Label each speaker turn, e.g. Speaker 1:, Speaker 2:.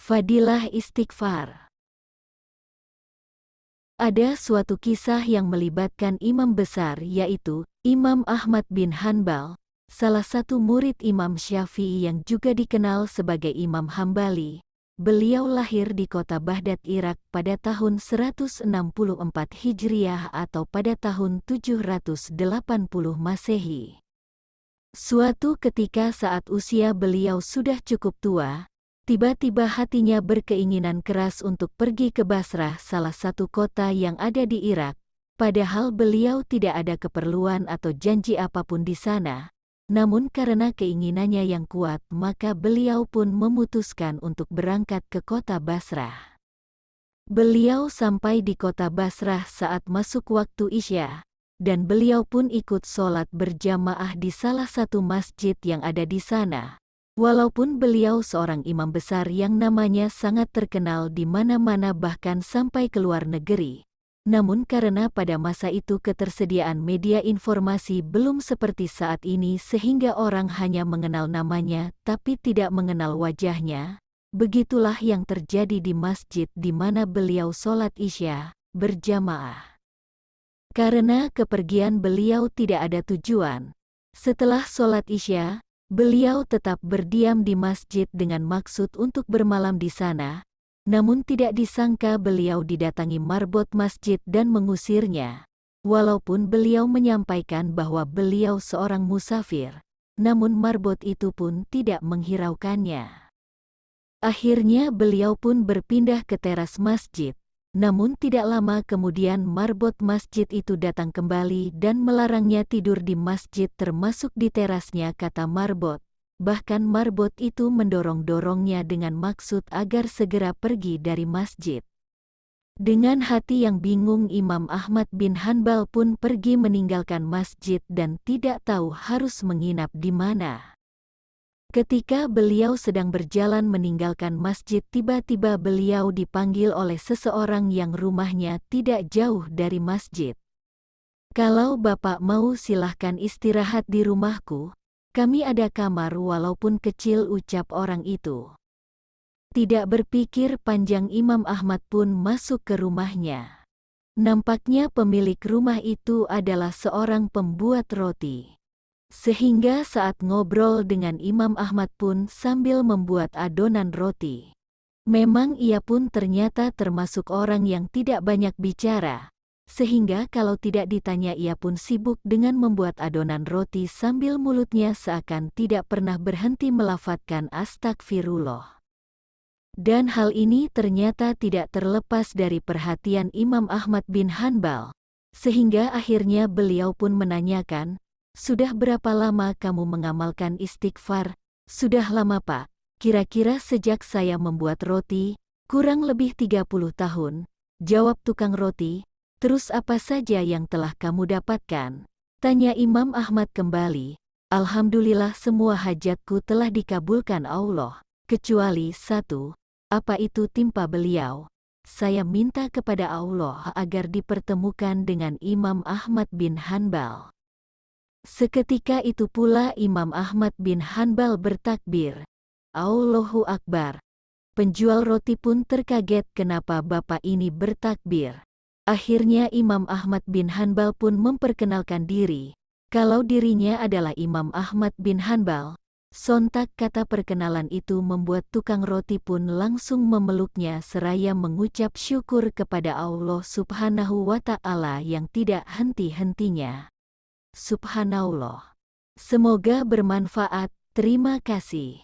Speaker 1: Fadilah istighfar. Ada suatu kisah yang melibatkan imam besar yaitu Imam Ahmad bin Hanbal, salah satu murid Imam Syafi'i yang juga dikenal sebagai Imam Hambali. Beliau lahir di kota Baghdad, Irak pada tahun 164 Hijriah atau pada tahun 780 Masehi. Suatu ketika saat usia beliau sudah cukup tua, tiba-tiba hatinya berkeinginan keras untuk pergi ke Basrah, salah satu kota yang ada di Irak, padahal beliau tidak ada keperluan atau janji apapun di sana. Namun karena keinginannya yang kuat, maka beliau pun memutuskan untuk berangkat ke kota Basrah. Beliau sampai di kota Basrah saat masuk waktu Isya, dan beliau pun ikut sholat berjamaah di salah satu masjid yang ada di sana. Walaupun beliau seorang imam besar yang namanya sangat terkenal di mana-mana bahkan sampai ke luar negeri, namun karena pada masa itu ketersediaan media informasi belum seperti saat ini sehingga orang hanya mengenal namanya tapi tidak mengenal wajahnya, begitulah yang terjadi di masjid di mana beliau sholat Isya berjamaah. Karena kepergian beliau tidak ada tujuan, setelah sholat Isya, beliau tetap berdiam di masjid dengan maksud untuk bermalam di sana, namun tidak disangka beliau didatangi marbot masjid dan mengusirnya. Walaupun beliau menyampaikan bahwa beliau seorang musafir, namun marbot itu pun tidak menghiraukannya. Akhirnya beliau pun berpindah ke teras masjid. Namun tidak lama kemudian marbot masjid itu datang kembali dan melarangnya tidur di masjid termasuk di terasnya, kata marbot. Bahkan marbot itu mendorong-dorongnya dengan maksud agar segera pergi dari masjid. Dengan hati yang bingung, Imam Ahmad bin Hanbal pun pergi meninggalkan masjid dan tidak tahu harus menginap di mana. Ketika beliau sedang berjalan meninggalkan masjid, tiba-tiba beliau dipanggil oleh seseorang yang rumahnya tidak jauh dari masjid. "Kalau Bapak mau silahkan istirahat di rumahku. Kami ada kamar walaupun kecil," ucap orang itu. Tidak berpikir panjang Imam Ahmad pun masuk ke rumahnya. Nampaknya pemilik rumah itu adalah seorang pembuat roti. Sehingga saat ngobrol dengan Imam Ahmad pun sambil membuat adonan roti. Memang ia pun ternyata termasuk orang yang tidak banyak bicara. Sehingga kalau tidak ditanya ia pun sibuk dengan membuat adonan roti sambil mulutnya seakan tidak pernah berhenti melafadzkan astagfirullah. Dan hal ini ternyata tidak terlepas dari perhatian Imam Ahmad bin Hanbal, sehingga akhirnya beliau pun menanyakan, "Sudah berapa lama kamu mengamalkan istighfar?" "Sudah lama, Pak. Kira-kira sejak saya membuat roti, kurang lebih 30 tahun, jawab tukang roti. "Terus apa saja yang telah kamu dapatkan?" tanya Imam Ahmad kembali. "Alhamdulillah semua hajatku telah dikabulkan Allah, kecuali satu." Apa itu, timpa beliau. "Saya minta kepada Allah agar dipertemukan dengan Imam Ahmad bin Hanbal." Seketika itu pula Imam Ahmad bin Hanbal bertakbir, "Allahu Akbar." Penjual roti pun terkaget kenapa bapak ini bertakbir. Akhirnya Imam Ahmad bin Hanbal pun memperkenalkan diri, kalau dirinya adalah Imam Ahmad bin Hanbal. Sontak kata perkenalan itu membuat tukang roti pun langsung memeluknya seraya mengucap syukur kepada Allah Subhanahu wa Ta'ala yang tidak henti-hentinya. Subhanallah. Semoga bermanfaat. Terima kasih.